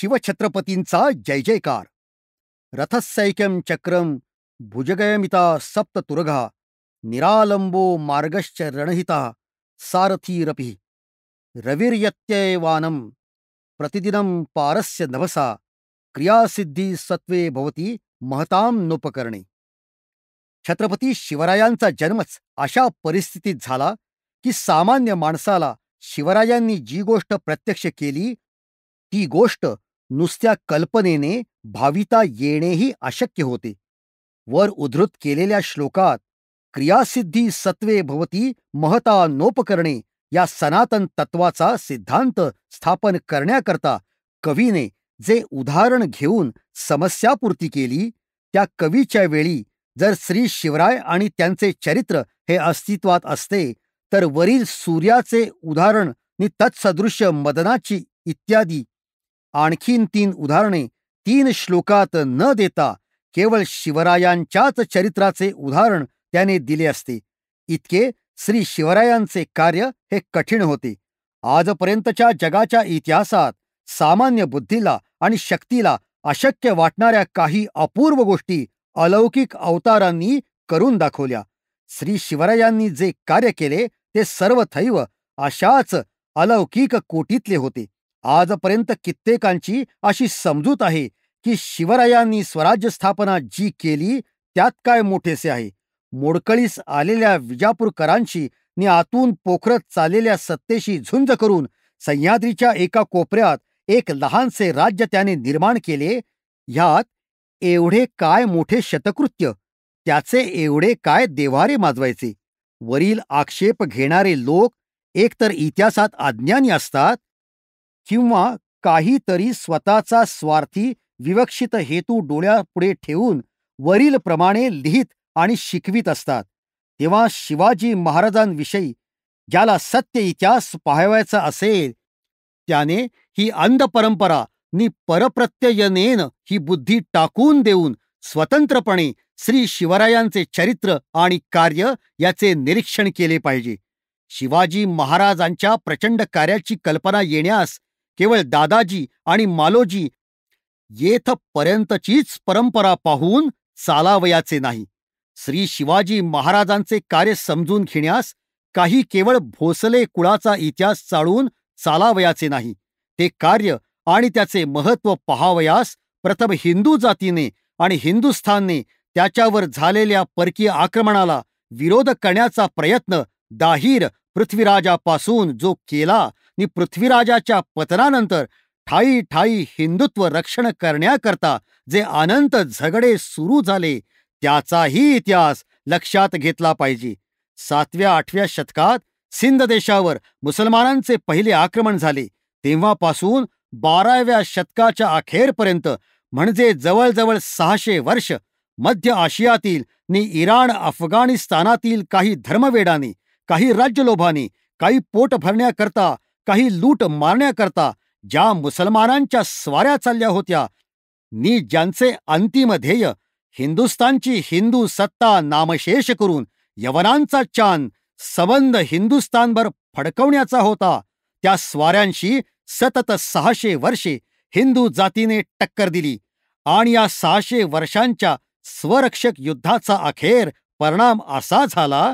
शिवछत्रपतींचा जय जयकार. रथस्यैक्यं चक्रं भुजगयमिता सप्ततुरगा निरालंबो मार्गश्च रणहिता सारथीरपि रविर्यत्यैवानं प्रतिदिनं पारस्य नभसा क्रियासिद्धी सत्वे भवती महतां नोपकरणे. छत्रपती शिवरायांचा जन्मच अशा परिस्थितीत झाला की सामान्य माणसाला शिवरायांनी जी गोष्ट प्रत्यक्ष केली ती गोष्ट नुसत्या कल्पनेने भाविता येणेही अशक्य होते. वर उद्धृत केलेल्या श्लोकात क्रियासिद्धी सत्वे भवती महता नोपकरणे या सनातन तत्वाचा सिद्धांत स्थापन करण्याकरता कवीने जे उदाहरण घेऊन समस्यापूर्ती केली त्या कवीच्या वेळी जर श्री शिवराय आणि त्यांचे चरित्र हे अस्तित्वात असते तर वरील सूर्याचे उदाहरण नि तत्सदृश्य मदनाची इत्यादी आणखीन 3 उदाहरणे 3 श्लोकात न देता केवळ शिवरायांच्याच चरित्राचे उदाहरण त्याने दिले असते. इतके श्री शिवरायांचे कार्य हे कठीण होते. आजपर्यंतच्या जगाच्या इतिहासात सामान्य बुद्धीला आणि शक्तीला अशक्य वाटणाऱ्या काही अपूर्व गोष्टी अलौकिक अवतारांनी करून दाखवल्या. श्री शिवरायांनी जे कार्य केले ते सर्वथैव अशाच अलौकिक कोटीतले होते. आजपर्यंत कित्येकांची अशी समजूत आहे की शिवरायांनी स्वराज्य स्थापना जी केली त्यात काय मोठेसे आहे. मोडकळीस आलेल्या विजापूरकरांशी नि आतून पोखरत चाललेल्या सत्तेशी झुंज करून सह्याद्रीच्या एका कोपऱ्यात एक लहानसे राज्य त्याने निर्माण केले. ह्यात एवढे काय मोठे शतकृत्य, त्याचे एवढे काय देव्हारे माजवायचे. वरील आक्षेप घेणारे लोक एकतर इतिहासात अज्ञानी असतात किंवा काहीतरी स्वतःचा स्वार्थी विवक्षित हेतू डोळ्यापुढे ठेवून वरील प्रमाणे लिहित आणि शिकवित असतात. तेव्हा शिवाजी महाराजांविषयी ज्याला सत्य इतिहास पाहावयाचा असेल त्याने ही अंध परंपरा नि परप्रत्ययनेन ही बुद्धी टाकून देऊन स्वतंत्रपणे श्री शिवरायांचे चरित्र आणि कार्य याचे निरीक्षण केले पाहिजे. शिवाजी महाराजांच्या प्रचंड कार्याची कल्पना येण्यास केवळ दादाजी आणि मालोजी येथपर्यंतचीच परंपरा पाहून चालावयाचे नाही. श्री शिवाजी महाराजांचे कार्य समजून घेण्यास काही केवळ भोसले कुळाचा इतिहास चाळून चालावयाचे नाही. ते कार्य आणि त्याचे महत्त्व पाहावयास प्रथम हिंदू जातीने आणि हिंदुस्थानने त्याच्यावर झालेल्या परकीय आक्रमणाला विरोध करण्याचा प्रयत्न दाहीर पृथ्वीराजापासून जो केला नि पृथ्वीराजाच्या पतनानंतर ठाई ठाई हिंदुत्व रक्षण करण्याकरता जे अनंत झगडे सुरू झाले त्याचाही इतिहास लक्षात घेतला पाहिजे. 7व्या-8व्या शतकात सिंध देशावर मुसलमानांचे पहिले आक्रमण झाले तेव्हापासून 12व्या शतकाच्या अखेरपर्यंत म्हणजे जवळजवळ 600 वर्ष मध्य आशियातील नि इराण अफगाणिस्तानातील काही धर्मवेडाने, काही राज्यलोभाने, काही पोट भरण्याकरता, काही लूट मारण्याकरता ज्या मुसलमानांच्या स्वाऱ्या चालल्या होत्या नि ज्यांचे अंतिम ध्येय हिंदुस्तानची हिंदू सत्ता नामशेष करून यवनांचा चांद संबंध हिंदुस्तानभर फडकवण्याचा होता, त्या स्वाऱ्यांशी सतत 600 वर्षे हिंदू जातीने टक्कर दिली आणि या 600 वर्षांच्या स्वरक्षक युद्धाचा अखेर परिणाम असा झाला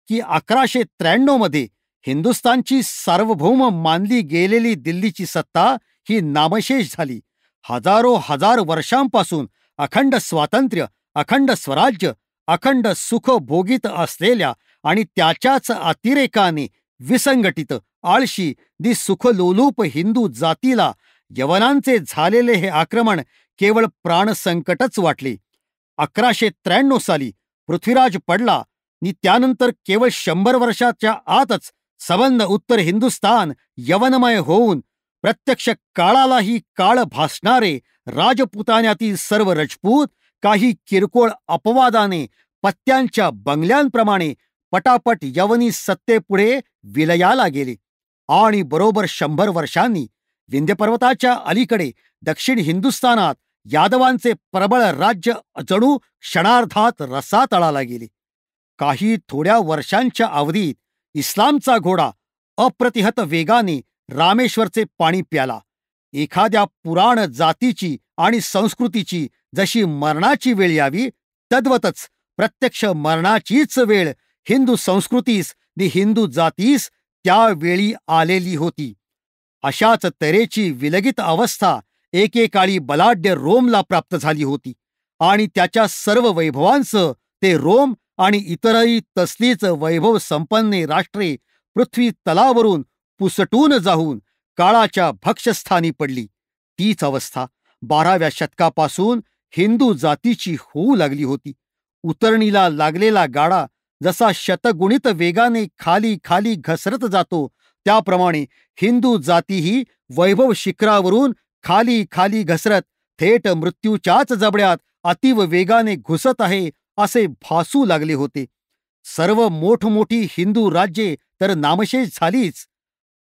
की 1193 मध्ये हिंदुस्तानची सार्वभौम मानली गेलेली दिल्लीची सत्ता ही नामशेष झाली. हजार वर्षांपासून अखंड स्वातंत्र्य, अखंड स्वराज्य, अखंड सुख भोगीत असलेल्या आणि त्याच्याच अतिरेकाने विसंघटित, आळशी दि सुखलोलूप हिंदू जातीला यवनांचे झालेले हे आक्रमण केवळ प्राणसंकटच वाटले. 1193 साली पृथ्वीराज पडला नि त्यानंतर केवळ 100 वर्षाच्या आतच संबंध उत्तर हिंदुस्तान यवनमय होऊन प्रत्यक्ष काळालाही काळ भासणारे राजपुतान्यातील सर्व राजपूत काही किरकोळ अपवादाने पत्त्यांच्या बंगल्यांप्रमाणे पटापट यवनी सत्तेपुढे विलयाला गेले आणि बरोबर 100 वर्षांनी विंध्यपर्वताच्या अलीकडे दक्षिण हिंदुस्थानात यादवांचे प्रबळ राज्य जणू क्षणार्धात रसातळाला गेले. काही थोड्या वर्षांच्या अवधीत इस्लामचा घोडा अप्रतिहत वेगाने रामेश्वरचे पाणी प्याला. एखाद्या पुराण जातीची आणि संस्कृतीची जशी मरणाची वेळ यावी, तद्वतच प्रत्यक्ष मरणाचीच वेळ हिंदू संस्कृतीस नि हिंदू जातीस त्यावेळी आलेली होती. अशाच तऱ्हेची विलगित अवस्था एकेकाळी बलाढ्य रोमला प्राप्त झाली होती आणि त्याच्या सर्व वैभवांसह ते रोम आणि इतरही तसलीच वैभव संपन्ने राष्ट्रे पृथ्वी तलावरून पुसटून जाऊन काळाच्या भक्षस्थानी पडली. तीच अवस्था 12व्या शतकापासून हिंदू जातीची होऊ लागली होती. उतरणीला लागलेला गाडा जसा शतगुणित वेगाने खाली खाली घसरत जातो, त्याप्रमाणे हिंदू जातीही वैभव शिखरावरून खाली खाली घसरत थेट मृत्यूच्याच जबड्यात अतीव वेगाने घुसत आहे असे भासू लागले होते. सर्व मोठमोठी हिंदू राज्ये तर नामशेष झालीच,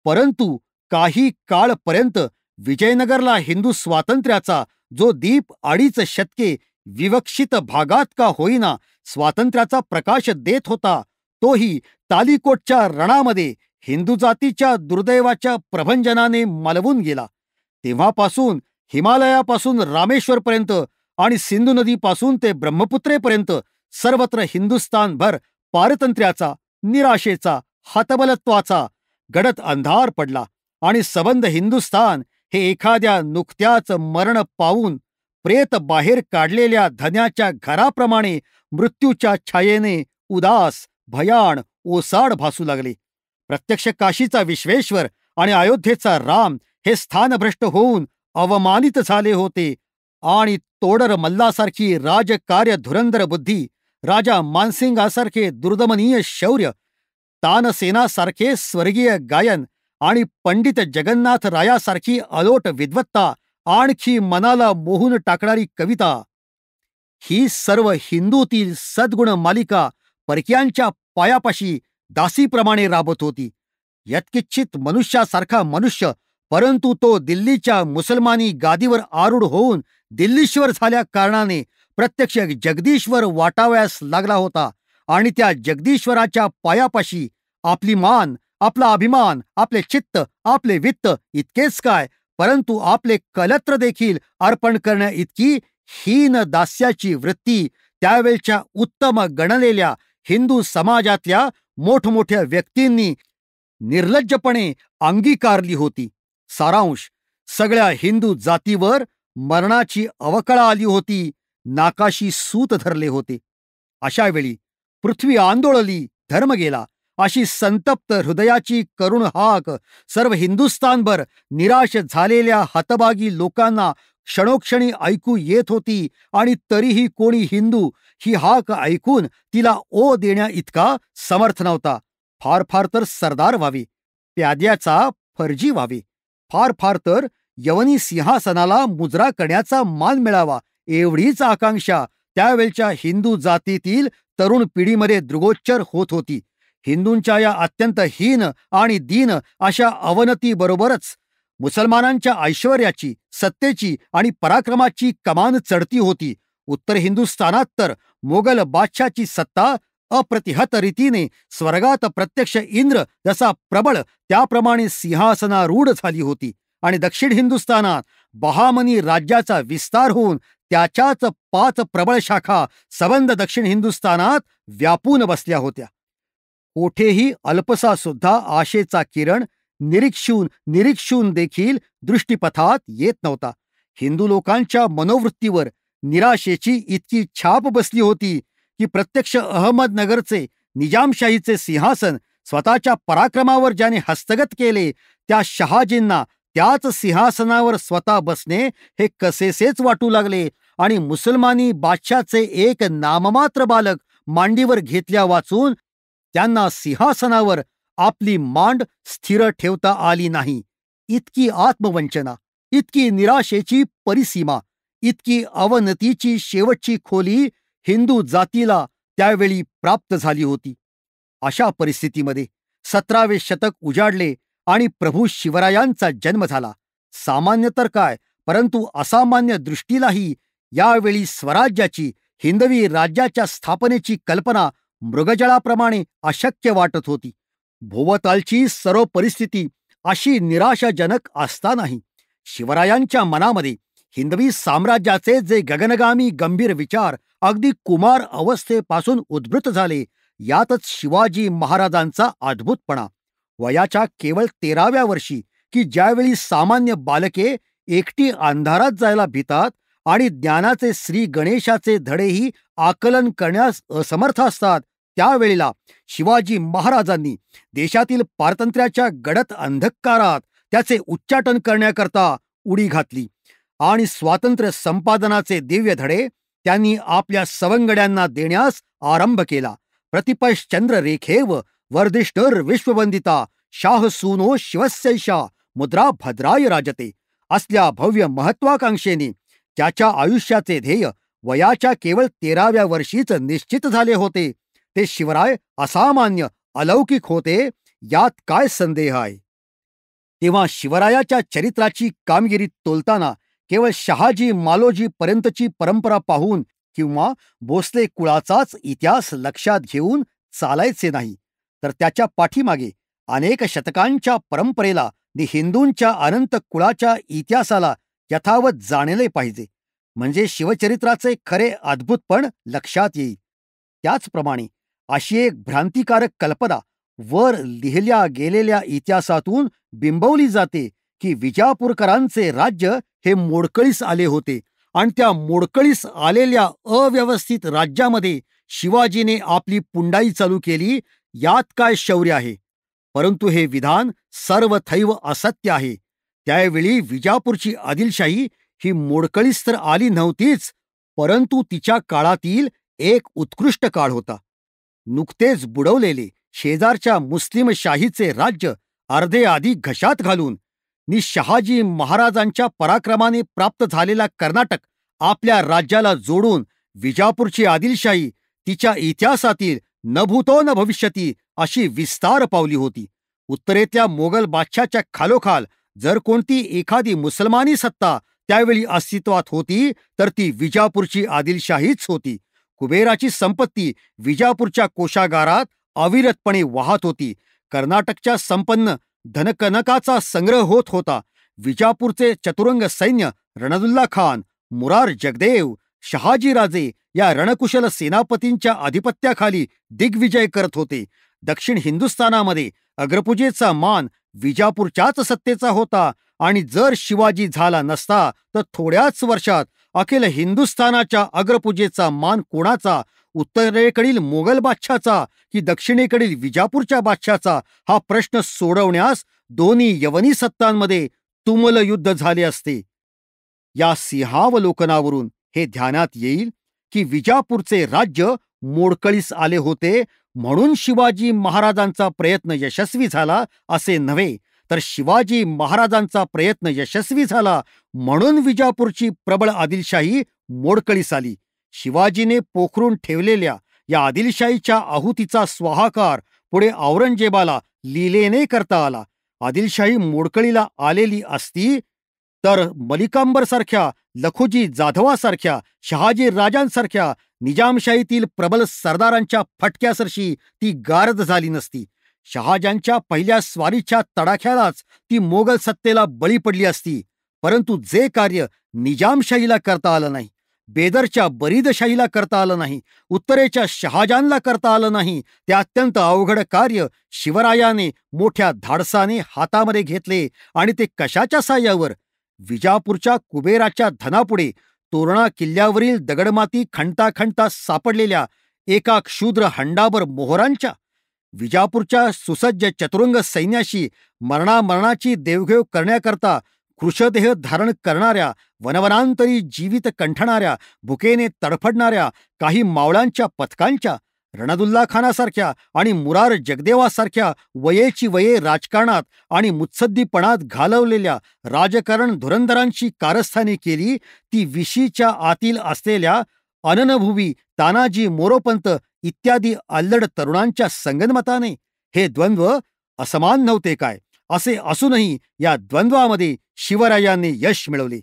परंतु काही काळपर्यंत विजयनगरला हिंदू स्वातंत्र्याचा जो दीप 2.5 शतके विवक्षित भागात का होईना स्वातंत्र्याचा प्रकाश देत होता, तोही तालिकोटच्या रणामध्ये हिंदू जातीच्या दुर्दैवाच्या प्रभंजनाने मालवून गेला. तेव्हापासून हिमालयापासून रामेश्वरपर्यंत आणि सिंधू नदीपासून ते ब्रह्मपुत्रेपर्यंत सर्वत्र हिंदुस्थानभर पारतंत्र्याचा, निराशेचा, हतबलत्वाचा गडद अंधार पडला आणि सबंध हिंदुस्थान हे एखाद्या नुकत्याच मरण पावून प्रेत बाहेर काढलेल्या धन्याच्या घराप्रमाणे मृत्यूच्या छायेने उदास, भयाण, ओसाड भासू लागले. प्रत्यक्ष काशीचा विश्वेश्वर आणि अयोध्येचा राम हे स्थानभ्रष्ट होऊन अवमानित झाले होते आणि तोडर मल्लासारखी राजकार्य धुरंधर बुद्धी, राजा मानसिंगासारखे दुर्दमनीय शौर्य, तानसेनासारखे स्वर्गीय गायन आणि पंडित जगन्नाथ रायासारखी अलोट विद्वत्ता, आणखी मनाला मोहून टाकणारी कविता, ही सर्व हिंदूतील सद्गुण मालिका परक्यांच्या पायापाशी दासीप्रमाणे राबत होती. यत्किंचित मनुष्यासारखा मनुष्य, परंतु तो दिल्लीच्या मुसलमानी गादीवर आरूढ होऊन दिल्लीश्वर झाल्या कारणाने प्रत्यक्ष जगदीश्वर वाटावयास लागला होता आणि त्या जगदीश्वराच्या पायापाशी आपली मान, आपला अभिमान, आपले चित्त, आपले वित्त इतकेच काय, परंतु आपले कलत्र देखील अर्पण करण्या इतकी हीन दास्याची वृत्ती त्यावेळच्या उत्तम गणलेल्या हिंदू समाजातल्या मोठमोठ्या व्यक्तींनी निर्लज्जपणे अंगीकारली होती. सारांश, सगळ्या हिंदू जातीवर मरणाची अवकळा आली होती, नाकाशी सूत धरले होते. अशा वेळी पृथ्वी आंदोळली, धर्म गेला, अशी संतप्त हृदयाची करुण हाक सर्व हिंदुस्थानभर निराश झालेल्या हतभागी लोकांना क्षणोक्षणी ऐकू येत होती आणि तरीही कोणी हिंदू ही हाक ऐकून तिला ओ देण्या इतका समर्थ नव्हता. फार फार तर सरदार व्हावे, प्याद्याचा फर्जी व्हावे, फार फार तर यवनी सिंहासनाला मुजरा करण्याचा मान मिळावा, एवढीच आकांक्षा त्यावेळच्या हिंदू जातीतील तरुण पिढीमध्ये दृगोच्चर होत होती. हिंदूंच्या या अत्यंत हीन आणि दीन अशा अवनतीबरोबरच मुसलमानांच्या ऐश्वर्याची, सत्तेची आणि पराक्रमाची कमान चढती होती. उत्तर हिंदुस्थानात तर मोगल बादशाची सत्ता अप्रतिहत रीतीने स्वर्गात प्रत्यक्ष इंद्र जसा प्रबळ त्याप्रमाणे सिंहासनारूढ झाली होती आणि दक्षिण हिंदुस्थानात बहामनी राज्याचा विस्तार होऊन त्याच्याच 5 प्रबळ शाखा सबंध दक्षिण हिंदुस्थानात व्यापून बसल्या होत्या. कोठेही अल्पसा सुद्धा आशेचा किरण निरीक्षून देखील दृष्टीपथात येत नव्हता. हिंदू लोकांच्या मनोवृत्तीवर निराशेची इतकी छाप बसली होती की प्रत्यक्ष अहमदनगरचे निजामशाहीचे सिंहासन स्वतःच्या पराक्रमावर ज्याने हस्तगत केले, त्या शहाजींना त्याच सिंहासनावर स्वतः बसणे हे कसेसेच वाटू लागले आणि मुसलमानी बादशाचे एक नाममात्र बालक मांडीवर घेतल्या वाचून त्यांना सिंहासनावर आपली मांड स्थिर ठेवता आली नाही. इतकी आत्मवंचना, इतकी निराशेची परिसीमा, इतकी अवनतीची शेवटची खोली हिंदू जातीला त्यावेळी प्राप्त झाली होती. अशा परिस्थितीमध्ये 17वे शतक उजाडले आणि प्रभू शिवरायांचा जन्म झाला. सामान्य तर काय, परंतु असामान्य दृष्टीलाही यावेळी स्वराज्याची, हिंदवी राज्याच्या स्थापनेची कल्पना मृगजळाप्रमाणे अशक्य वाटत होती. भोवतालची सर्व परिस्थिती अशी निराशाजनक असतानाही शिवरायांच्या मनामध्ये हिंदवी साम्राज्याचे जे गगनगामी गंभीर विचार अगदी कुमार अवस्थेपासून उद्भूत झाले, यातच शिवाजी महाराजांचा अद्भुतपणा. वयाच्या केवळ 13व्या वर्षी, की ज्यावेळी सामान्य बालके एकटी अंधारात जायला भितात आणि ज्ञानाचे श्री गणेशाचे धडेही आकलन करण्यास असमर्थ असतात, त्यावेळेला शिवाजी महाराजांनी देशातील पारतंत्र्याच्या गडद अंधकारात त्याचे उच्चाटन करण्याकरता उडी घातली आणि स्वातंत्र्य संपादनाचे दिव्य धडे त्यांनी आपल्या सवंगड्यांना देण्यास आरंभ केला. प्रतिपश्चंद्र रेखेव वर्धिष्ठर विश्ववंदिता शाह सूनो शिवस्यैषा मुद्रा भद्राय राजते असल्या भव्य महत्वाकांक्षेने त्याच्या आयुष्याचे ध्येय वयाच्या केवळ 13व्या वर्षीच निश्चित झाले होते. ते शिवराय असामान्य अलौकिक होते, यात काय संदेह आहे. तेव्हा शिवरायाच्या चरित्राची कामगिरी तोलताना केवळ शहाजी मालोजी पर्यंतची परंपरा पाहून किंवा भोसले कुळाचाच इतिहास लक्षात घेऊन चालायचे नाही, तर त्याच्या पाठीमागे अनेक शतकांच्या परंपरेला आणि हिंदूंच्या अनंत कुळाच्या इतिहासाला यथावत जाणले पाहिजे, म्हणजे शिवचरित्राचे खरे अद्भुतपण लक्षात येईल. त्याचप्रमाणे अशी एक भ्रांतिकारक कल्पना वर लिहिल्या गेलेल्या इतिहासातून बिंबवली जाते की विजापूरकरांचे राज्य हे मोडकळीस आले होते आणि त्या मोडकळीस आलेल्या अव्यवस्थित राज्यामध्ये शिवाजीने आपली पुंडाई चालू केली. यात काय शौर्य आहे. परंतु हे विधान सर्वथैव असत्य आहे. त्यावेळी विजापूरची आदिलशाही ही मोडकळीस तर आली नव्हतीच, परंतु तिच्या काळातील एक उत्कृष्ट काळ होता. नुकतेच बुडवलेले शेजारच्या मुस्लिम शाहीचे राज्य अर्धे आधी घशात घालून शहाजी महाराजांच्या पराक्रमाने प्राप्त झालेला कर्नाटक आपल्या राज्याला जोडून विजापूरची आदिलशाही तिच्या इतिहासातील न भूतो न भविष्यती अशी विस्तार पावली होती. उत्तरेतल्या मोगल बादशाच्या खालोखाल जर कोणती एखादी मुसलमानी सत्ता त्यावेळी अस्तित्वात होती, तर ती विजापूरची आदिलशाहीच होती. कुबेराची संपत्ती विजापूरच्या कोशागारात अविरतपणे वाहत होती. कर्नाटकच्या संपन्न धनकनकाचा संग्रह होत होता. विजापूरचे चतुरंग सैन्य रणदुल्ला खान, मुरार जगदेव, शहाजीराजे या रणकुशल सेनापतींच्या अधिपत्याखाली दिग्विजय करत होते. दक्षिण हिंदुस्थानामध्ये अग्रपूजेचा मान विजापूरच्याच सत्तेचा होता आणि जर शिवाजी झाला नसता तर थोड्याच वर्षात अखिल हिंदुस्थानाच्या अग्रपूजेचा मान कोणाचा, उत्तरेकडील मोगल बादशाचा की दक्षिणेकडील विजापूरच्या बादशाचा, हा प्रश्न सोडवण्यास दोन्ही यवनी सत्तांमध्ये तुमुल युद्ध झाले असते. या सिंहावलोकनावरून हे ध्यानात येईल की विजापूरचे राज्य मोडकळीस आले होते म्हणून शिवाजी महाराजांचा प्रयत्न यशस्वी झाला असे नव्हे, तर शिवाजी महाराजांचा प्रयत्न यशस्वी झाला म्हणून विजापूरची प्रबळ आदिलशाही मोडकळीस आली. शिवाजीने पोखरून ठेवलेल्या या आदिलशाहीच्या आहुतीचा स्वाहाकार पुढे औरंगजेबाला लीलेने करता आला. आदिलशाही मोडकळीला आलेली असती तर मलिकांबर सारख्या, लखुजी जाधवासारख्या, शहाजी राजांसारख्या निजामशाहीतील प्रबल सरदारांच्या फटक्यासरशी ती गारद झाली नसती. शहाजांच्या पहिल्या स्वारीच्या तडाख्यालाच ती मोगल सत्तेला बळी पडली असती. परंतु जे कार्य निजामशाहीला करता आलं नाही, बेदरच्या बरीदशाहीला करता आलं नाही, उत्तरेच्या शहाजानला करता आलं नाही, ते अत्यंत अवघड कार्य शिवरायाने मोठ्या धाडसाने हातामध्ये घेतले. आणि ते कशाच्या साह्यावर? विजापूरच्या कुबेराच्या धनापुढे तोरणा किल्ल्यावरील दगडमाती खणता खणता सापडलेल्या एका क्षुद्र हंडाभर मोहरांच्या, विजापूरच्या सुसज्ज चतुरंग सैन्याशी मरणाची देवघेव करण्याकरता कृशदेह धारण करणाऱ्या, वनवनांतरी जीवित कंठणाऱ्या, भुकेने तडफडणाऱ्या काही मावळांच्या पथकांच्या, रणदुल्ला खानासारख्या आणि मुरार जगदेवासारख्या वयेची वये राजकारणात आणि मुत्सद्दीपणात घालवलेल्या राजकारण धुरंधरांची कारस्थाने केली. ती विशीच्या आतील असलेल्या अननभुवी तानाजी मोरोपंत इत्यादी अल्लड तरुणांच्या संगनमताने हे द्वंद्व असमान नव्हते काय? असे असूनही या द्वंद्वामध्ये शिवरायांनी यश मिळवले.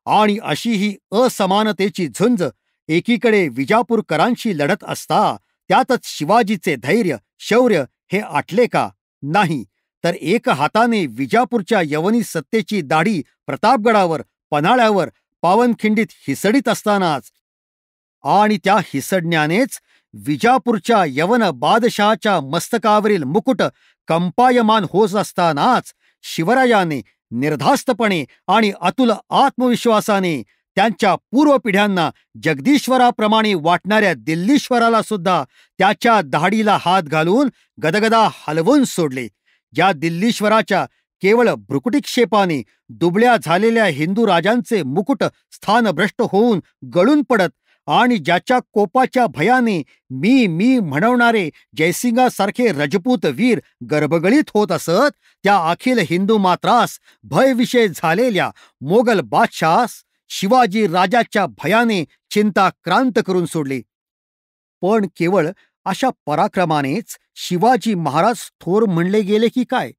आणि अशी ही असमानतेची झुंज एकीकडे विजापूरकरांशी लढत असता त्यातच शिवाजीचे धैर्य, शौर्य हे आटले का? नाही. तर एक हाताने विजापूरच्या यवनी सत्तेची दाढी प्रतापगडावर, पन्हाळ्यावर, पावनखिंडीत हिसडीत असतानाच आणि त्या हिसडण्यानेच विजापूरच्या यवन बादशहाच्या मस्तकावरील मुकुट कंपायमान होत असतानाच शिवरायाने निर्धास्तपणे आणि अतुल आत्मविश्वासाने त्यांच्या पूर्व पिढ्यांना जगदीश्वराप्रमाणे वाटणाऱ्या दिल्लीश्वराला सुद्धा त्याच्या दाढीला हात घालून गदगदा हलवून सोडले. ज्या दिल्लीश्वराच्या केवळ भ्रुकुटीक्षेपाने दुबळ्या झालेल्या हिंदू राजांचे मुकुट स्थानभ्रष्ट होऊन गळून पडत आणि ज्याच्या कोपाच्या भयाने मी मी म्हणवणारे जयसिंगासारखे रजपूत वीर गर्भगळीत होत असत, त्या अखिल हिंदू मात्रास भयविषय झालेल्या मोगल बादशास शिवाजी राजाच्या भयाने चिंताक्रांत करून सोडले. पण केवळ अशा पराक्रमानेच शिवाजी महाराज थोर म्हणले गेले की काय?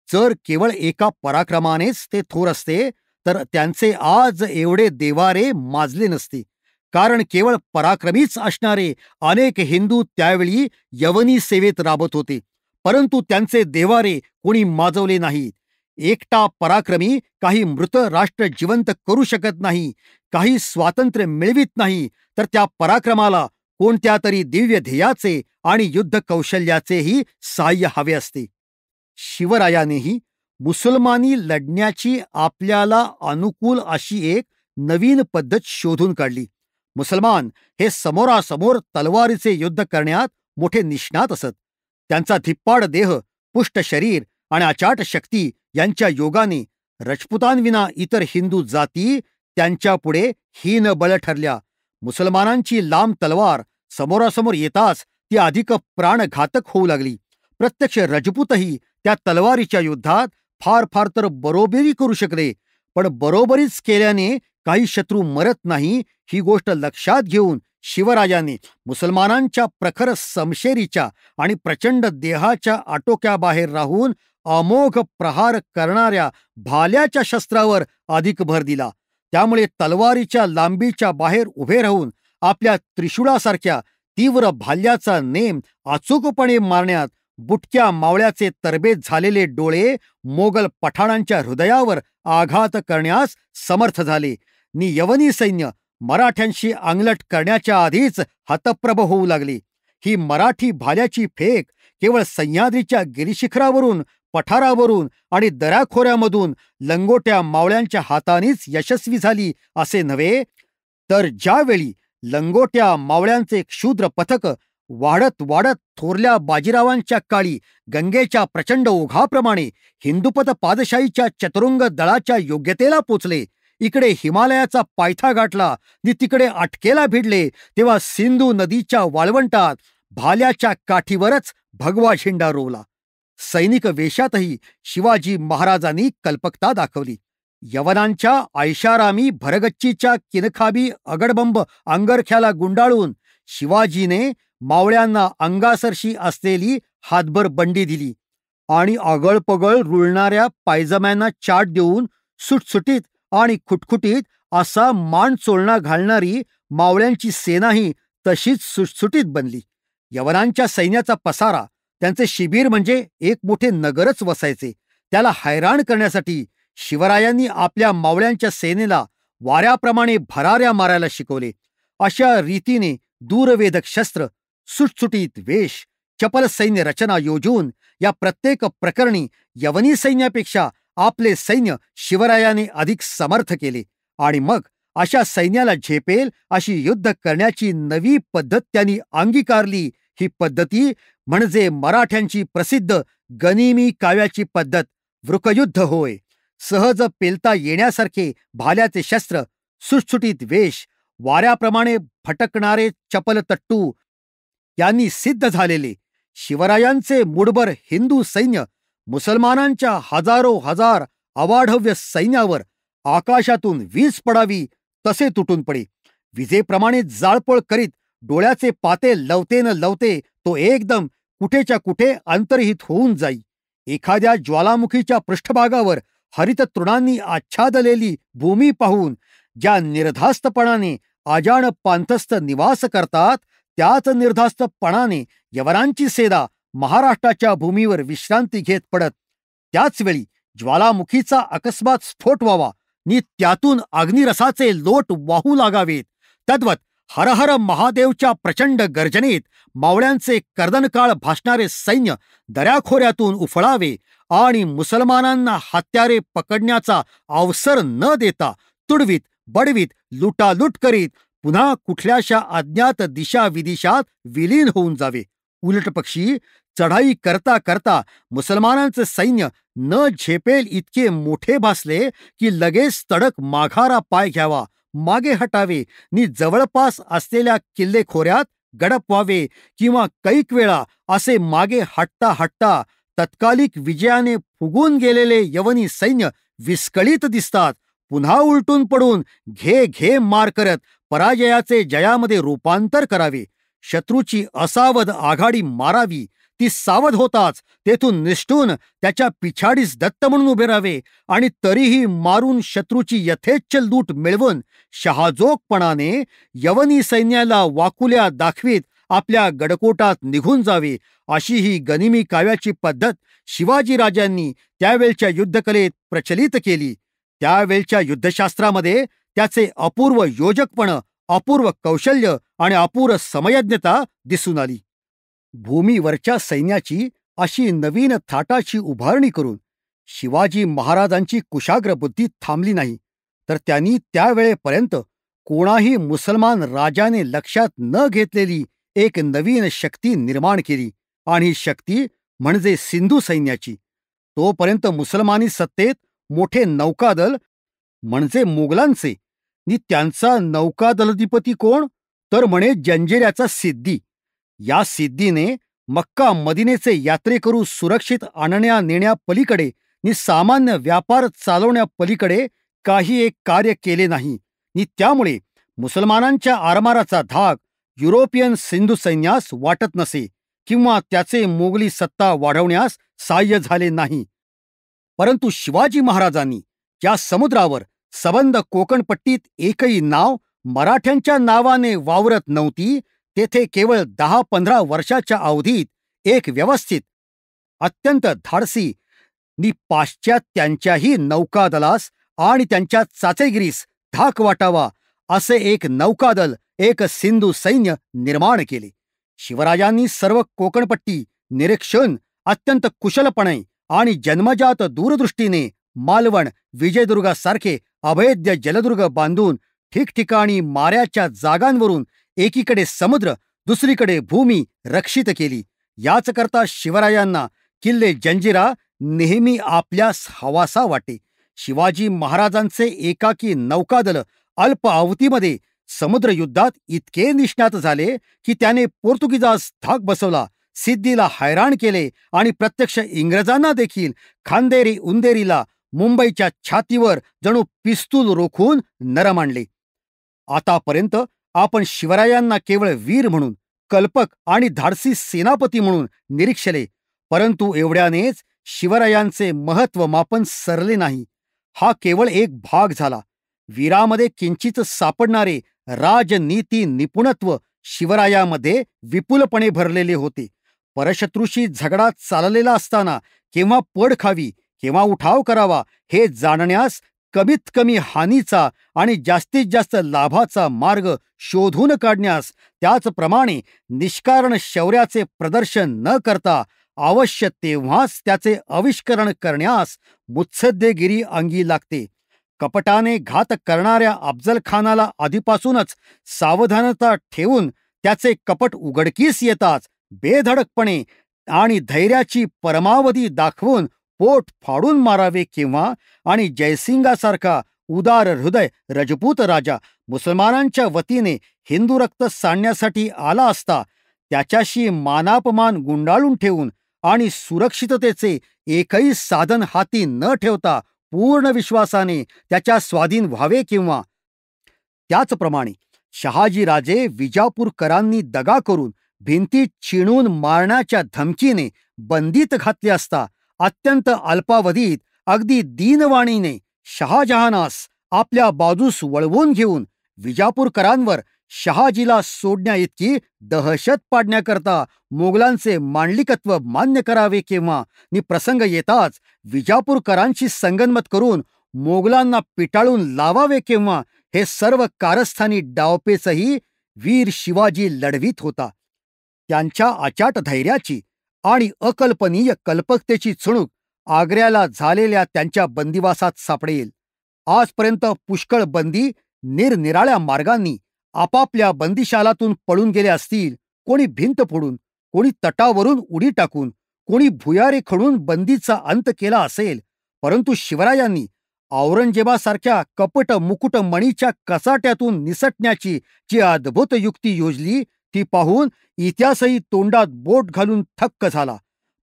जर केवळ एका पराक्रमानेच ते थोर असते तर त्यांचे आज एवढे देवारे माजले नसते. कारण केवळ पराक्रमीच असणारे अनेक हिंदू त्यावेळी यवनी सेवेत राबत होते, परंतु त्यांचे देवारे कोणी माजवले नाहीत. एकटा पराक्रमी काही मृत राष्ट्र जिवंत करू शकत नाही, काही स्वातंत्र्य मिळवित नाही, तर त्या पराक्रमाला कोणत्या तरी दिव्य ध्येयाचे आणि युद्ध कौशल्याचेही सहाय्य हवे असते. शिवरायानेही मुसलमानी लढण्याची आपल्याला अनुकूल अशी एक नवीन पद्धत शोधून काढली. मुसलमान हे समोरासमोर तलवारीचे युद्ध करण्यात मोठे निष्णात असत. त्यांचा धिप्पाड देह, पुष्ट शरीर आणि अचाट शक्ती यांच्या योगाने राजपुतांविना इतर हिंदू जाती त्यांच्यापुढे हीनबळ ठरल्या. मुसलमानांची लांब तलवार समोरासमोर येताच ती अधिक प्राणघातक होऊ लागली. प्रत्यक्ष राजपूतही त्या तलवारीच्या युद्धात फार फार तर बरोबरी करू शकले, पण बरोबरीच केल्याने काही शत्रू मरत नाही ही गोष्ट लक्षात घेऊन शिवराजाने मुसलमानांच्या प्रखर समशेरीच्या आणि प्रचंड देहाच्या आटोक्याबाहेर राहून अमोघ प्रहार करणाऱ्या भाल्याच्या शस्त्रावर अधिक भर दिला. त्यामुळे तलवारीच्या लांबीच्या बाहेर उभे राहून आपल्या त्रिशूळासारख्या तीव्र भाल्याचा नेम अचूकपणे मारण्यात बुटक्या मावळ्याचे तरबेज झालेले डोळे मोगल पठाणांच्या हृदयावर आघात करण्यास समर्थ झाले. यवनी सैन्य मराठ्यांशी अंगलट करण्याच्या आधीच हतप्रभ होऊ लागले. ही मराठी भाल्याची फेक केवळ सह्याद्रीच्या गिरीशिखरावरून, पठारावरून आणि दऱ्याखोऱ्यामधून लंगोट्या मावळ्यांच्या हातानेच यशस्वी झाली असे नव्हे, तर ज्यावेळी लंगोट्या मावळ्यांचे क्षुद्र पथक वाढत वाढत थोरल्या बाजीरावांच्या काळी गंगेच्या प्रचंड ओघाप्रमाणे हिंदुपत पादशाहीच्या चतुरंग दळाच्या योग्यतेला पोचले, इकडे हिमालयाचा पायथा गाठला नि तिकडे अटकेला भिडले, तेव्हा सिंधू नदीच्या वाळवंटात भाल्याच्या काठीवरच भगवा झेंडा रोवला. सैनिक वेशातही शिवाजी महाराजांनी कल्पकता दाखवली. यवनांच्या ऐशारामी भरगच्चीच्या किनखाबी अगडबंब अंगरख्याला गुंडाळून शिवाजीने मावळ्यांना अंगासरशी असलेली हातभर बंडी दिली आणि अगळपगळ रुळणाऱ्या पायजम्यांना चाट देऊन सुटसुटीत आणि खुटखुटीत असा मान चोळणा घालणारी मावळ्यांची सेनाही तशीच सुटसुटीत बनली. यवनांच्या सैन्याचा पसारा, त्यांचे शिबिर म्हणजे एक मोठे नगरच वसायचे. त्याला हैराण करण्यासाठी शिवरायांनी आपल्या मावळ्यांच्या सेनेला वाऱ्याप्रमाणे भराऱ्या मारायला शिकवले. अशा रीतीने दूरवेधक शस्त्र, सुटसुटीत वेश, चपल सैन्य रचना योजून या प्रत्येक प्रकरणी यवनी सैन्यापेक्षा आपले सैन्य शिवरायाने अधिक समर्थ केले आणि मग अशा सैन्याला झेपेल अशी युद्ध करण्याची नवी पद्धत त्यांनी अंगीकारली. ही पद्धती म्हणजे मराठ्यांची प्रसिद्ध गनिमी काव्याची पद्धत, वृकयुद्ध होय. सहज पेलता येण्यासारखे भाल्याचे शस्त्र, सुटसुटीत वेश, वाऱ्याप्रमाणे फटकणारे चपल तट्टू यांनी सिद्ध झालेले शिवरायांचे मुठभर हिंदू सैन्य मुसलमानांच्या हजारो हजार अवाढव्य सैन्यावर आकाशातून वीज पडावी तसे तुटून पडे. विजेप्रमाणे जाळपोळ करीत डोळ्याचे पाते लवते न लवते तो एकदम कुठेच्या कुठे अंतर्हित होऊन जाई. एखाद्या ज्वालामुखीच्या पृष्ठभागावर हरित तृणांनी आच्छादलेली भूमी पाहून ज्या निर्धास्तपणाने अजाण पांथस्थ निवास करतात, त्याच निर्धास्तपणाने यवनांची सेना महाराष्ट्राच्या भूमीवर विश्रांती घेत पडत त्याच वेळी ज्वालामुखीचा अकस्मात स्फोट व्हावा नि त्यातून अग्निरसाचे लोट वाहू लागावेत. तद्वत हर हर महादेवच्या प्रचंड गर्जनेत मावळ्यांचे कर्दनकाळ भासणारे सैन्य दऱ्याखोऱ्यातून उफळावे आणि मुसलमानांना हत्यारे पकडण्याचा अवसर न देता तुडवीत बडवीत लुटालूट करीत पुन्हा कुठल्याशा अज्ञात दिशा विदिशात विलीन होऊन जावे. उलटपक्षी चढाई करता करता मुसलमानांचे सैन्य न झेपेल इतके मोठे भासले की लगेच तडक माघारा पाय घ्यावा, मागे हटावे नि जवळपास असलेल्या किल्लेखोऱ्यात गडप व्हावे किंवा कैक वेळा असे मागे हटता हटता तत्कालिक विजयाने फुगून गेलेले यवनी सैन्य विस्कळीत दिसतात. पुन्हा उलटून पडून घे घे मार करत पराजयाचे जयामध्ये रूपांतर करावे. शत्रूची असावध आघाडी मारावी. ती सावध होताच तेथून निष्ठून त्याच्या पिछाडीस दत्त म्हणून उभे राहावे आणि तरीही मारून शत्रूची यथेच्छ लूट मिळवून शहाजोगपणाने यवनी सैन्याला वाकुल्या दाखवीत आपल्या गडकोटात निघून जावे. अशी ही गनिमी काव्याची पद्धत शिवाजीराजांनी त्यावेळच्या युद्धकलेत प्रचलित केली. त्यावेळच्या युद्धशास्त्रामध्ये त्याचे अपूर्व योजकपण, अपूर्व कौशल्य आणि अपूर्व समयज्ञता दिसून आली. भूमीवरच्या सैन्याची अशी नवीन थाटाची उभारणी करून शिवाजी महाराजांची कुशाग्र बुद्धी थांबली नाही, तर त्यांनी त्यावेळेपर्यंत कोणाही मुसलमान राजाने लक्षात न घेतलेली एक नवीन शक्ती निर्माण केली आणि ही शक्ती म्हणजे सिंधू सैन्याची. तोपर्यंत मुसलमानी सत्तेत मोठे नौकादल म्हणजे मोगलांचे नि त्यांचा नौकादलाधिपती कोण, तर म्हणे जंजिऱ्याचा सिद्दी. या सिद्धीने मक्का मदिनेचे यात्रेकरू सुरक्षित आणण्या नेण्या पलीकडे नि सामान्य व्यापार चालवण्या पलीकडे काही एक कार्य केले नाही नि त्यामुळे मुसलमानांच्या आरमाराचा धाक युरोपियन सिंधू सैन्यास वाटत नसे किंवा त्याचे मोगली सत्ता वाढवण्यास सहाय्य झाले नाही. परंतु शिवाजी महाराजांनी या समुद्रावर सबंध कोकणपट्टीत एकही नाव मराठ्यांच्या नावाने वावरत नव्हती. तेथे केवळ 10-15 वर्षाच्या अवधीत एक व्यवस्थित, अत्यंत धाडसी नि पाश्चात्यांच्याही नौकादलास आणि त्यांच्या चाचेगिरीस धाक वाटावा असे एक नौकादल, एक सिंधू सैन्य निर्माण केले. शिवरायांनी सर्व कोकणपट्टी निरीक्षण अत्यंत कुशलपणे आणि जन्मजात दूरदृष्टीने मालवण, विजयदुर्गासारखे अभेद्य जलदुर्ग बांधून ठिकठिकाणी माऱ्याच्या जागांवरून एकीकडे समुद्र, दुसरीकडे भूमी रक्षित केली. याच करता शिवरायांना किल्ले जंजिरा नेहमी आपल्यास हवासा वाटे. शिवाजी महाराजांचे एकाकी नौकादल अल्प अवधीमध्ये समुद्रयुद्धात इतके निष्णात झाले की त्याने पोर्तुगीजास धाक बसवला, सिद्धीला हैराण केले आणि प्रत्यक्ष इंग्रजांना देखील खांदेरी उंदेरीला मुंबईच्या छातीवर जणू पिस्तूल रोखून नरम आणले. आतापर्यंत आपण शिवरायांना केवळ वीर म्हणून, कल्पक आणि धाडसी सेनापती म्हणून निरीक्षले, परंतु एवढ्यानेच शिवरायांचे महत्व मापन सरले नाही. हा केवळ एक भाग झाला. वीरामध्ये किंचित सापडणारे राजनीती निपुणत्व शिवरायामध्ये विपुलपणे भरलेले होते. परशत्रूशी झगडा चाललेला असताना केव्हा पड खावी, केव्हा उठाव करावा हे जाणण्यास कमीत कमी हानीचा आणि जास्तीत जास्त लाभाचा मार्ग शोधून काढण्यास, त्याचप्रमाणे निष्कारण शौर्याचे प्रदर्शन न करता अवश्य तेव्हाच त्याचे आविष्करण करण्यास मुत्सद्देगिरी अंगी लागते. कपटाने घात करणाऱ्या अफजलखानाला आधीपासूनच सावधानता ठेवून त्याचे कपट उघडकीस येताच बेधडकपणे आणि धैर्याची परमावधी दाखवून पोट फाडून मारावे किंवा आणि जयसिंगासारखा उदार हृदय रजपूत राजा मुसलमानांच्या वतीने हिंदू रक्त सांडण्यासाठी आला असता त्याच्याशी मानापमान गुंडाळून ठेवून आणि सुरक्षिततेचे एकही साधन हाती न ठेवता पूर्ण विश्वासाने त्याच्या स्वाधीन व्हावे किंवा त्याचप्रमाणे शहाजीराजे विजापूरकरांनी दगा करून भिंतीत चिणून मारण्याच्या धमकीने बंदीत घातले असता अत्यंत अल्पावधीत अगदी दीनवाणीने शहाजहानास आपल्या बाजूस वळवून घेऊन विजापूरकरांवर शहाजीला सोडण्या इतकी दहशत पाडण्याकरता मोगलांचे मांडलिकत्व मान्य करावे केव्हा, नि प्रसंग येताच विजापूरकरांशी संगनमत करून मोगलांना पिटाळून लावावे केव्हा, हे सर्व कारस्थानी डावपेचही वीर शिवाजी लढवीत होता. त्यांच्या अचाट धैर्याची आणि अकल्पनीय कल्पकतेची चुणूक आग्र्याला झालेल्या त्यांच्या बंदिवासात सापडेल. आजपर्यंत पुष्कळ बंदी निरनिराळ्या मार्गांनी आपापल्या बंदिशालातून पळून गेले असतील. कोणी भिंत फोडून, कोणी तटावरून उडी टाकून, कोणी भुयारे खडून बंदीचा अंत केला असेल. परंतु शिवरायांनी औरंगजेबासारख्या कपट मुकुटमणीच्या कचाट्यातून निसटण्याची जी अद्भुत युक्ती योजली, ती पाहून इतिहासही तोंडात बोट घालून थक्क झाला.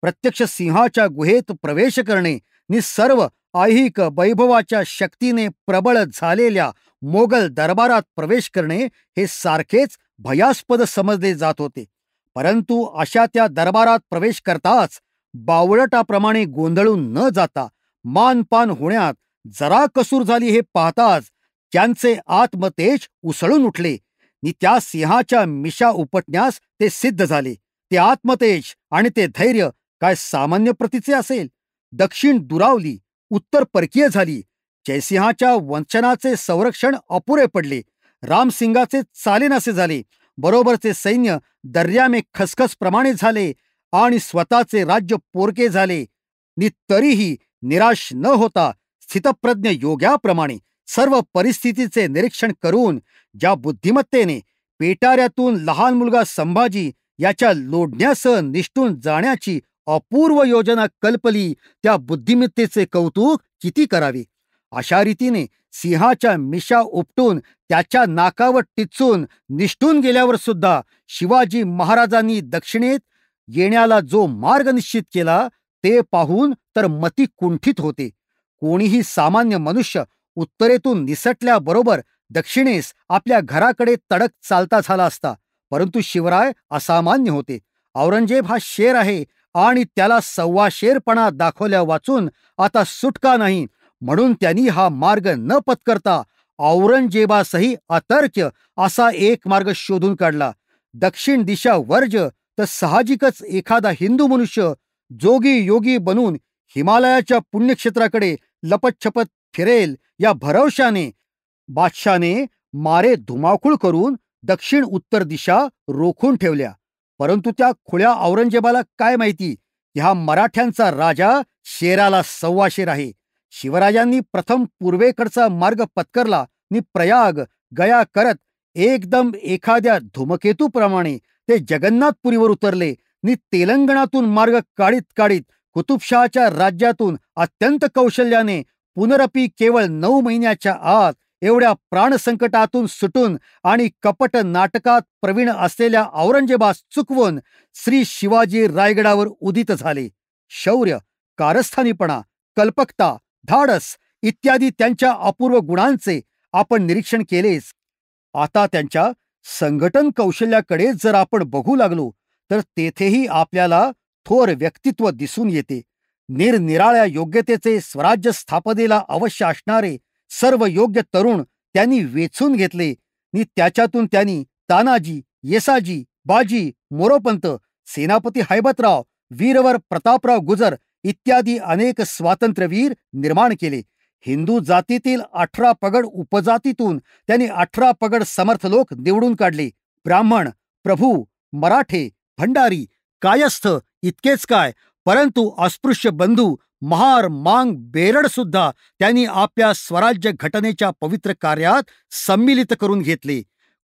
प्रत्यक्ष सिंहाच्या गुहेत प्रवेश करणे नि सर्व ऐहिक वैभवाच्या शक्तीने प्रबळ झालेल्या मोगल दरबारात प्रवेश करणे हे सारखेच भयास्पद समजले जात होते. परंतु अशा त्या दरबारात प्रवेश करताच बावळटाप्रमाणे गोंधळून न जाता मानपान होण्यात जरा कसूर झाली हे पाहताच त्यांचे आत्मतेज उसळून उठले नि त्या सिंहाच्या मिशा उपटण्यास ते सिद्ध झाले. ते आत्मतेज आणि ते धैर्य काय सामान्य प्रतीचे असेल? दक्षिण दुरावली, उत्तर परकीय झाली. जयसिंहाच्या वंचनाचे संरक्षण अपुरे पडले. रामसिंगाचे चालेनासे झाले. बरोबरचे सैन्य दर्यामे खसखस प्रमाणे झाले आणि स्वतःचे राज्य पोरके झाले. नि तरीही निराश न होता स्थितप्रज्ञ योग्याप्रमाणे सर्व परिस्थितीचे निरीक्षण करून ज्या बुद्धिमत्तेने पेटाऱ्यातून लहान मुलगा संभाजी याच्या लोढण्यासह निष्ठून जाण्याची अपूर्व योजना कल्पली, त्या बुद्धिमत्तेचे कौतुक किती करावे. अशा रीतीने सिंहाच्या मिशा उपटून त्याच्या नाकावर टिचून निष्ठून गेल्यावर सुद्धा शिवाजी महाराजांनी दक्षिणेत येण्याला जो मार्ग निश्चित केला, ते पाहून तर मती कुंठित होते. कोणीही सामान्य मनुष्य उत्तरेतून निसटल्याबरोबर दक्षिणेस आपल्या घराकडे तडक चालता झाला असता. परंतु शिवराय असामान्य होते. औरंगजेब हा शेर आहे आणि त्याला सव्वा शेरपणा दाखवल्या वाचून आता सुटका नाही, म्हणून त्यांनी हा मार्ग न पत्करता औरंगजेबासही अतर्क्य असा एक मार्ग शोधून काढला. दक्षिण दिशा वर्ज तर साहजिकच एखादा हिंदू मनुष्य जोगी योगी बनून हिमालयाच्या पुण्यक्षेत्राकडे लपतछपत फिरेल या भरवशाने बादशाने मारे धुमाकूळ करून दक्षिण उत्तर दिशा रोखून ठेवल्या. परंतु त्या खुळ्या औरंगजेबाला काय माहिती की हा मराठ्यांचा राजा शेराला सव्वा शेर आहे. शिवरायांनी प्रथम पूर्वेकडचा मार्ग पत्करला नि प्रयाग गया करत एकदम एखाद्या धूमकेतूप्रमाणे ते जगन्नाथपुरीवर उतरले नि तेलंगणातून मार्ग काढीत काढीत कुतुबशहाच्या राज्यातून अत्यंत कौशल्याने पुनरपी केवळ 9 महिन्याच्या आत एवढ्या प्राणसंकटातून सुटून आणि कपट नाटकात प्रवीण असलेल्या औरंगजेबास चुकवून श्री शिवाजी रायगडावर उदित झाले. शौर्य, कारस्थानीपणा, कल्पकता, धाडस इत्यादी त्यांच्या अपूर्व गुणांचे आपण निरीक्षण केलेच. आता त्यांच्या संघटन कौशल्याकडे जर आपण बघू लागलो तर तेथेही आपल्याला थोर व्यक्तित्व दिसून येते. निरनिराळ्या योग्यतेचे स्वराज्य स्थापनेला अवश्य असणारे सर्व योग्य तरुण त्यांनी वेचून घेतले नि त्याच्यातून त्यांनी तानाजी, येसाजी, बाजी, मोरोपंत, सेनापती हैबतराव, वीरवर प्रतापराव गुजर इत्यादी अनेक स्वातंत्र्यवीर निर्माण केले. हिंदू जातीतील 18 पगड उपजातीतून त्यांनी 18 पगड समर्थ लोक निवडून काढले. ब्राह्मण, प्रभू, मराठे, भंडारी, कायस्थ इतकेच काय, परंतु अस्पृश्य बंधू महार, मांग, बेरड सुद्धा त्यांनी आपल्या स्वराज्य घटनेच्या पवित्र कार्यात सम्मिलित करून घेतले.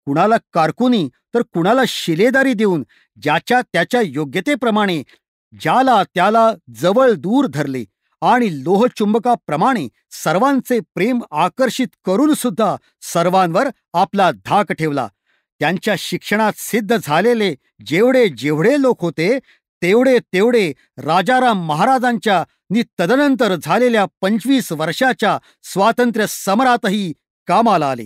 कुणाला कारकुनी तर कुणाला शिलेदारी देऊन ज्याच्या त्याच्या योग्यतेप्रमाणे ज्याला त्याला जवळ दूर धरले आणि लोहचुंबकाप्रमाणे सर्वांचे प्रेम आकर्षित करून सुद्धा सर्वांवर आपला धाक ठेवला. त्यांच्या शिक्षणात सिद्ध झालेले जेवढे जेवढे लोक होते तेवढे तेवढे राजाराम महाराजांच्या नि तदनंतर झालेल्या 25 वर्षाच्या स्वातंत्र्य समरातही कामाला आले.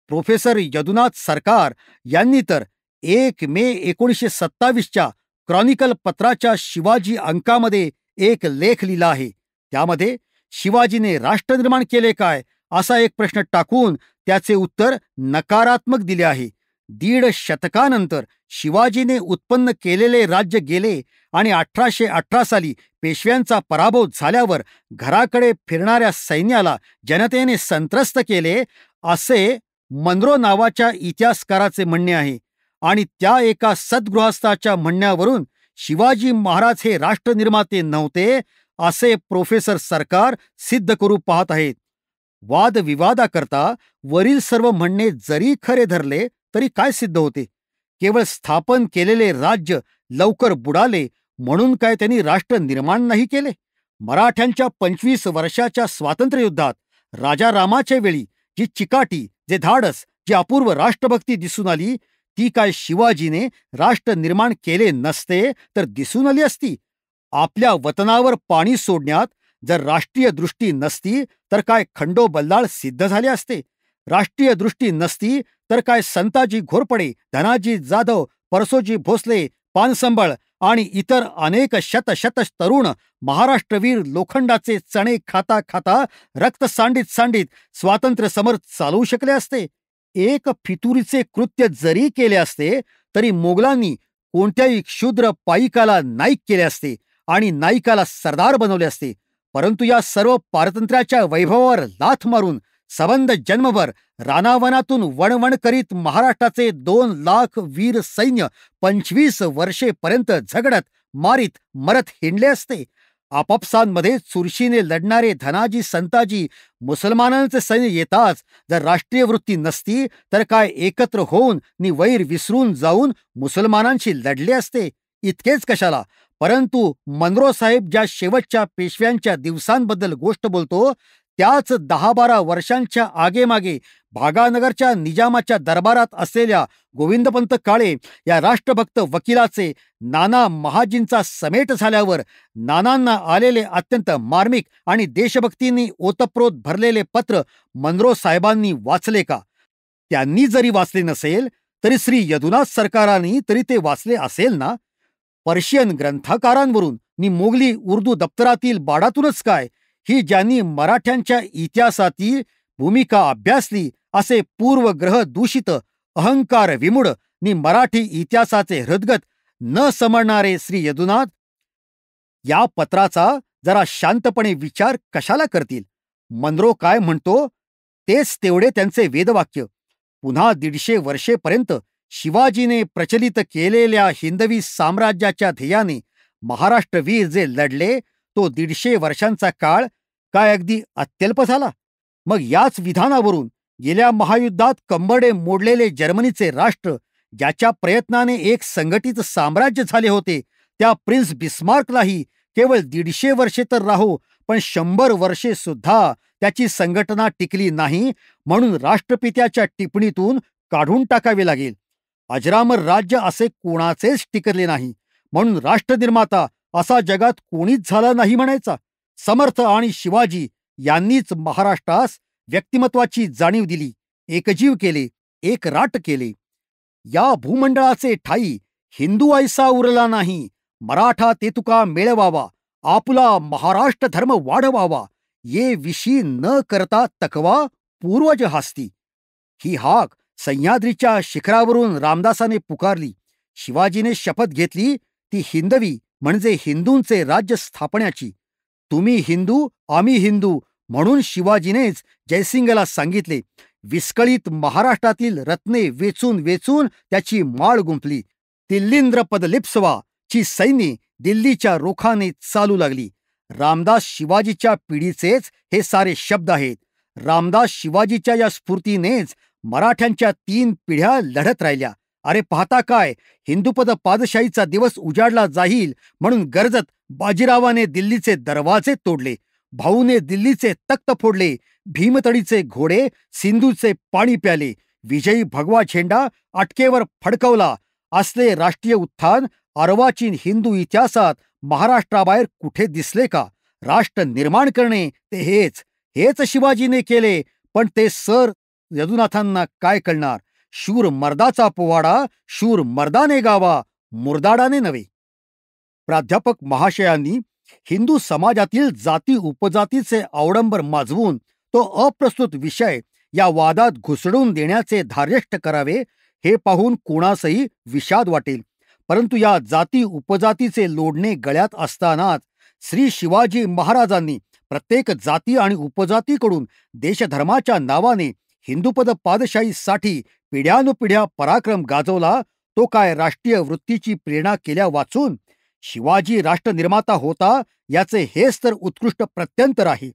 प्रोफेसर यदुनाथ सरकार यांनी तर 1 मे 1927च्या क्रॉनिकल पत्राच्या शिवाजी अंकामध्ये एक लेख लिहिला आहे. त्यामध्ये शिवाजीने राष्ट्र निर्माण केले काय असा एक प्रश्न टाकून त्याचे उत्तर नकारात्मक दिले आहे. दीड शतकानंतर शिवाजीने उत्पन्न केलेले राज्य गेले आणि 1818 साली पेशव्यांचा पराभव झाल्यावर घराकडे फिरणाऱ्या सैन्याला जनतेने संत्रस्त केले, असे मनरो नावाच्या इतिहासकाराचे म्हणणे आहे. आणि त्या एका सद्गृहस्थाच्या म्हणण्यावरून शिवाजी महाराज हे राष्ट्रनिर्माते नव्हते असे प्रोफेसर सरकार सिद्ध करू पाहत आहेत. वादविवादाकरता वरील सर्व म्हणणे जरी खरे धरले तरी काय सिद्ध होते? केवळ स्थापन केलेले राज्य लवकर बुडाले म्हणून काय त्यांनी राष्ट्र निर्माण नाही केले? मराठ्यांच्या 25 वर्षाच्या स्वातंत्र्ययुद्धात राजारामाच्या वेळी जी चिकाटी, जे धाडस, जी अपूर्व राष्ट्रभक्ती दिसून आली, ती काय शिवाजीने राष्ट्र निर्माण केले नसते तर दिसून आली असती? आपल्या वतनावर पाणी सोडण्यात जर राष्ट्रीय दृष्टी नसती तर काय खंडोबल्लाळ सिद्ध झाले असते? राष्ट्रीय दृष्टी नसती तर काय संताजी घोरपडे, धनाजी जाधव, परसोजी भोसले, पानसंबळ आणि इतर अनेक शत तरुण महाराष्ट्रवीर लोखंडाचे चणे खाता खाता रक्त सांडित सांडित स्वातंत्र्य समर चालवू शकले असते? एक फितुरीचे कृत्य जरी केले असते तरी मोगलांनी कोणत्याही क्षुद्र पाईकाला नाईक केले असते आणि नाईकाला सरदार बनवले असते. परंतु या सर्व पारतंत्र्याच्या वैभवावर लाथ मारून सबंध जन्मभर रानावनातून वणवण करीत महाराष्ट्राचे 2 लाख वीर सैन्य 25 वर्षेपर्यंत झगडत मारीत मरत हिंडले असते. आपापसांमध्ये चुरशीने लढणारे धनाजी, संताजी, मुसलमानांचे सैन्य येताच जर राष्ट्रीय वृत्ती नसती तर काय एकत्र होऊन नि वैर विसरून जाऊन मुसलमानांशी लढले असते? इतकेच कशाला, परंतु मनरो साहेब ज्या शेवटच्या पेशव्यांच्या दिवसांबद्दल गोष्ट बोलतो त्याच 10-12 वर्षांच्या आगेमागे भागानगरच्या निजामाच्या दरबारात असलेल्या गोविंदपंत काळे या राष्ट्रभक्त वकिलाचे नाना महाजींचा समेट झाल्यावर नानांना आलेले अत्यंत मार्मिक आणि देशभक्तींनी ओतप्रोत भरलेले पत्र मनरो साहेबांनी वाचले का? त्यांनी जरी वाचले नसेल तरी श्री यदुनाथ सरकारांनी तरी ते वाचले असेल ना? पर्शियन ग्रंथकारांवरून नि मोगली उर्दू दप्तरातील बाडातूनच काय, ही ज्यांनी मराठ्यांच्या इतिहासातील भूमिका अभ्यासली असे पूर्वग्रह दूषित, अहंकार विमूढ नि मराठी इतिहासाचे हृदगत न समजणारे श्री यदुनाथ या पत्राचा जरा शांतपणे विचार कशाला करतील? मनरो काय म्हणतो तेच तेवढे त्यांचे वेदवाक्य. पुन्हा 150 वर्षेपर्यंत शिवाजीने प्रचलित केलेल्या हिंदवी साम्राज्याच्या ध्येयाने महाराष्ट्रवीर जे लढले तो 150 वर्षांचा काळ काय अगदी अत्यल्प झाला? मग याच विधानावरून गेल्या महायुद्धात कंबरडे मोडलेले जर्मनीचे राष्ट्र, ज्याच्या प्रयत्नाने एक संघटित साम्राज्य झाले होते, त्या प्रिन्स बिस्मार्कलाही केवळ 150 वर्षे तर राहो पण 100 वर्षे सुद्धा त्याची संघटना टिकली नाही म्हणून राष्ट्रपित्याच्या टिप्पणीतून काढून टाकावे लागेल. अजरामर राज्य असे कोणाचेच टिकले नाही म्हणून राष्ट्रनिर्माता असा जगात कोणीच झाला नाही म्हणायचा. समर्थ आणि शिवाजी यांनीच महाराष्ट्रास व्यक्तिमत्वाची जाणीव दिली, एकजीव केले, एक राट केले. या भूमंडळाचे ठाई हिंदू ऐसा उरला नाही, मराठा ते तुका मिळवावा, आपुला महाराष्ट्र धर्म वाढवावा, ये विशी न करता तकवा पूर्वज हास्ती. ही हाक सह्याद्रीच्या शिखरावरून रामदासाने पुकारली. शिवाजीने शपथ घेतली ती हिंदवी म्हणजे हिंदूंचे राज्य स्थापण्याची. तुम्ही हिंदू, आम्ही हिंदू म्हणून शिवाजीनेच जयसिंगला सांगितले. विस्कळीत महाराष्ट्रातील रत्ने वेचून वेचून त्याची माळ गुंफली. तिल्लिंद्र पदलिप्सवा ची सैन्ये दिल्लीच्या रोखाने चालू लागली. रामदास शिवाजीच्या पिढीचेच हे सारे शब्द आहेत. रामदास शिवाजीच्या या स्फूर्तीनेच मराठ्यांच्या 3 पिढ्या लढत राहिल्या. अरे पाहता काय, हिंदुपद पादशाहीचा दिवस उजाडला जाईल म्हणून गरजत बाजीरावाने दिल्लीचे दरवाजे तोडले, भाऊने दिल्लीचे तख्त फोडले, भीमतडीचे घोडे सिंधूचे पाणी प्याले, विजयी भगवा झेंडा अटकेवर फडकवला. असले राष्ट्रीय उत्थान अर्वाचीन हिंदू इतिहासात महाराष्ट्राबाहेर कुठे दिसले का? राष्ट्र निर्माण करणे ते हेच शिवाजीने केले. पण ते सर यदुनाथांना काय कळणार? शूर मर्दाचा पोवाडा शूर मर्दाने गावा, मुर्दाडाने नव्हे. प्राध्यापक महाशयांनी हिंदू समाजातील जाती उपजातीचे अवडंबर माजवून तो अप्रस्तुत विषय या वादात घुसडून देण्याचे धार्यष्ट करावे हे पाहून कोणासही विषाद वाटेल. परंतु या जाती उपजातीचे लोढणे गळ्यात असतानाच श्री शिवाजी महाराजांनी प्रत्येक जाती आणि उपजातीकडून देशधर्माच्या नावाने हिंदूपद पादशाहीसाठी पिढ्यानुपिढ्या पराक्रम गाजवला, तो काय राष्ट्रीय वृत्तीची प्रेरणा केल्या वाचून? शिवाजी राष्ट्रनिर्माता होता याचे हेच तर उत्कृष्ट प्रत्यंतर आहे.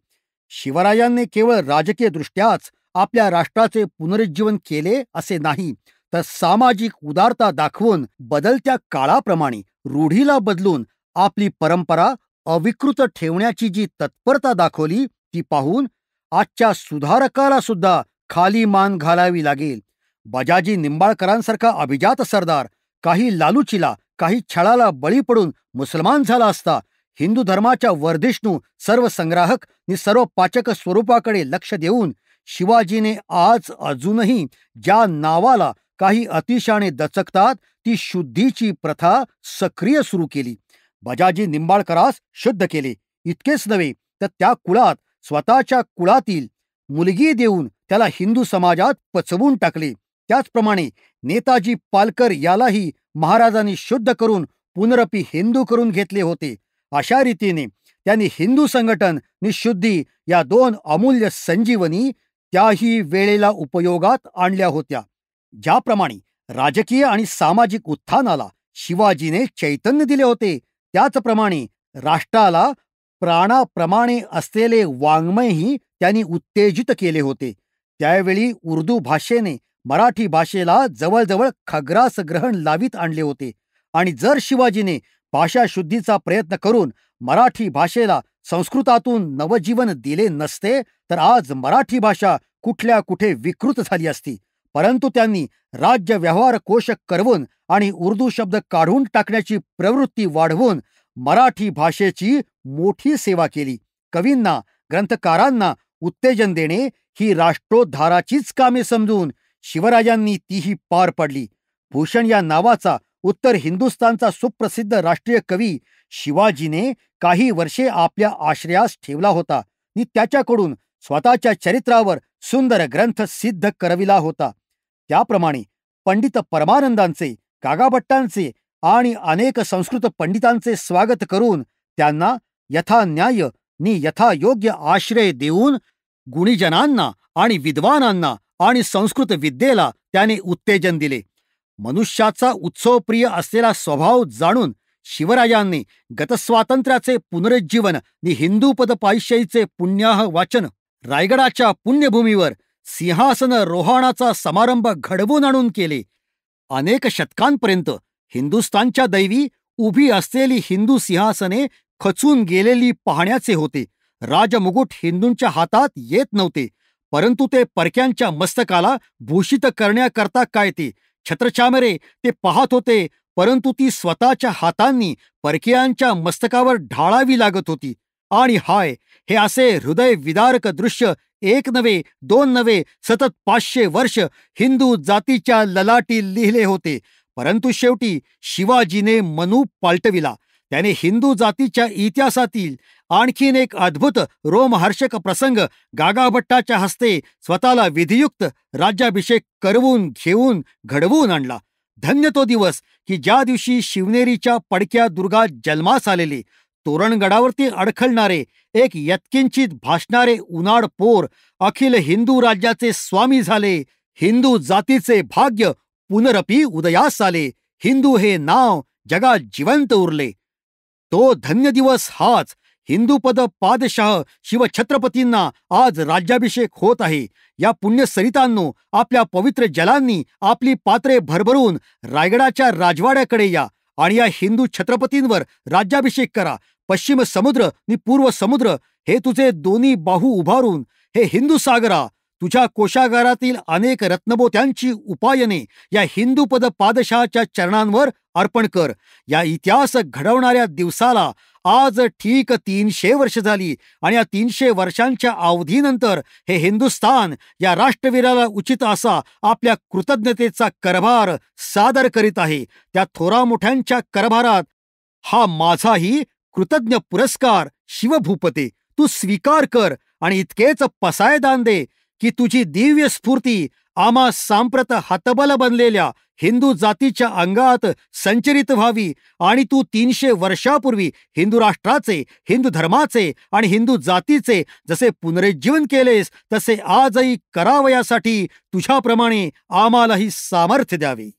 शिवरायांनी केवळ राजकीय दृष्ट्याच आपल्या राष्ट्राचे पुनरुज्जीवन केले असे नाही, तर सामाजिक उदारता दाखवून बदलत्या काळाप्रमाणे रूढीला बदलून आपली परंपरा अविकृत ठेवण्याची जी तत्परता दाखवली, ती पाहून आजच्या सुधारकाला सुद्धा खाली मान घालावी लागेल. बजाजी निंबाळकरांसारखा अभिजात सरदार काही लालूचीला, काही छळाला बळी पडून मुसलमान झाला असता, हिंदू धर्माच्या वर्धिष्णू सर्व संग्राहक नि सर्व पाचक स्वरूपाकडे लक्ष देऊन शिवाजीने आज अजूनही ज्या नावाला काही अतिशाने दचकतात ती शुद्धीची प्रथा सक्रिय सुरू केली. बजाजी निंबाळकरास शुद्ध केले. इतकेच नव्हे तर त्या कुळात स्वतःच्या कुळातील मुलगी देऊन त्याला हिंदू समाजात पचवून टाकले. त्याचप्रमाणे नेताजी पालकर यालाही महाराजांनी शुद्ध करून पुनरपी हिंदू करून घेतले होते. अशा रीतीने त्यांनी हिंदू संघटन नि शुद्धी या दोन अमूल्य संजीवनी त्याही वेळेला उपयोगात आणल्या होत्या. ज्याप्रमाणे राजकीय आणि सामाजिक उत्थानाला शिवाजीने चैतन्य दिले होते, त्याचप्रमाणे राष्ट्राला प्राणाप्रमाणे असलेले वाङ्मयही त्यांनी उत्तेजित केले होते. त्यावेळी उर्दू भाषेने मराठी भाषेला जवळजवळ खग्रास ग्रहण लावीत आणले होते. आणि जर शिवाजीने भाषा शुद्धीचा प्रयत्न करून मराठी भाषेला संस्कृतातून नवजीवन दिले नसते, तर आज मराठी भाषा कुठल्या कुठे विकृत झाली असती. परंतु त्यांनी राज्य व्यवहार कोश करवून आणि उर्दू शब्द काढून टाकण्याची प्रवृत्ती वाढवून मराठी भाषेची मोठी सेवा केली. कवींना, ग्रंथकारांना उत्तेजन देणे ही राष्ट्रोद्धाराचीच कामे समजून शिवरायांनी तीही पार पडली. भूषण या नावाचा उत्तर हिंदुस्थानचा सुप्रसिद्ध राष्ट्रीय कवी शिवाजीने काही वर्षे आपल्या आश्रयास ठेवला होता आणि त्याच्याकडून स्वतःच्या चरित्रावर सुंदर ग्रंथ सिद्ध करविला होता. त्याप्रमाणे पंडित परमानंदांचे, कागाभट्टांचे आणि अनेक संस्कृत पंडितांचे स्वागत करून त्यांना यथा न्याय नि यथायोग्य आश्रय देऊन गुणीजनांना आणि विद्वानांना आणि संस्कृत विद्येला त्याने उत्तेजन दिले. मनुष्याचा उत्सवप्रिय असलेला स्वभाव जाणून शिवरायांनी गतस्वातंत्र्याचे पुनरुज्जीवन नि हिंदूपद पायशाहीचे पुण्याह वाचन रायगडाच्या पुण्यभूमीवर सिंहासन रोहाणाचा समारंभ घडवून आणून केले. अनेक शतकांपर्यंत हिंदुस्थानच्या दैवी उभी असलेली हिंदू सिंहासने खचून गेलेली पाहण्याचे होते. राजमुकुट हिंदूंच्या हातात येत नव्हते, परंतु ते परक्यांच्या मस्तकाला भूषित करण्याकरता काय ते छत्रचामरे ते पाहत होते, परंतु ती स्वतःच्या हातांनी परकीयांच्या मस्तकावर ढाळावी लागत होती. आणि हाय, हे असे हृदय विदारक दृश्य एक नव्हे, दोन नव्हे, सतत 500 वर्ष हिंदू जातीच्या ललाटी लिहिले होते. परंतु शेवटी शिवाजीने मनू पालटविला. त्याने हिंदू जातीच्या इतिहासातील आणखीन एक अद्भुत रोमहर्षक प्रसंग गागाभट्टाच्या हस्ते स्वतःला विधियुक्त राज्याभिषेक करवून घेऊन घडवून आणला. धन्य तो दिवस की ज्या दिवशी शिवनेरीच्या पडक्या दुर्गात जन्मास आलेले, तोरणगडावरती अडखळणारे, एक यत्किंचित भासणारे उनाड पोर अखिल हिंदू राज्याचे स्वामी झाले. हिंदू जातीचे भाग्य पुनरपी उदयास आले. हिंदू हे नाव जगात जिवंत उरले. तो धन्य दिवस हाच. हिंदूपद पादशाह शिवछत्रपतींना आज राज्याभिषेक होत आहे. या पुण्यसरितांनो, आपल्या पवित्र जलांनी आपली पात्रे भरभरून रायगडाच्या राजवाड्याकडे या आणि या हिंदू छत्रपतींवर राज्याभिषेक करा. पश्चिम समुद्र नि पूर्व समुद्र हे तुझे दोन्ही बाहू उभारून, हे हिंदू सागरा, तुझ्या कोशागारातील अनेक रत्नबोत्यांची उपायने या हिंदूपद पादशहाच्या चरणांवर अर्पण कर. या इतिहास घडवणाऱ्या दिवसाला आज ठीक 300 वर्ष झाली आणि या 300 वर्षांच्या अवधीनंतर हे हिंदुस्थान या राष्ट्रवीराला उचित असा आपल्या कृतज्ञतेचा करभार सादर करीत आहे. त्या थोरा मोठ्यांच्या करभारात हा माझाही कृतज्ञ पुरस्कार शिवभूपते तू स्वीकार कर आणि इतकेच पसायदान दे की तुझी दिव्य स्फूर्ती आम्हा सांप्रत हतबल बनलेल्या हिंदू जातीच्या अंगात संचरित व्हावी आणि तू 300 वर्षापूर्वी हिंदू राष्ट्राचे, हिंदू धर्माचे आणि हिंदू जातीचे जसे पुनरुज्जीवन केलेस तसे आजही करावयासाठी तुझ्याप्रमाणे आम्हालाही सामर्थ्य द्यावे.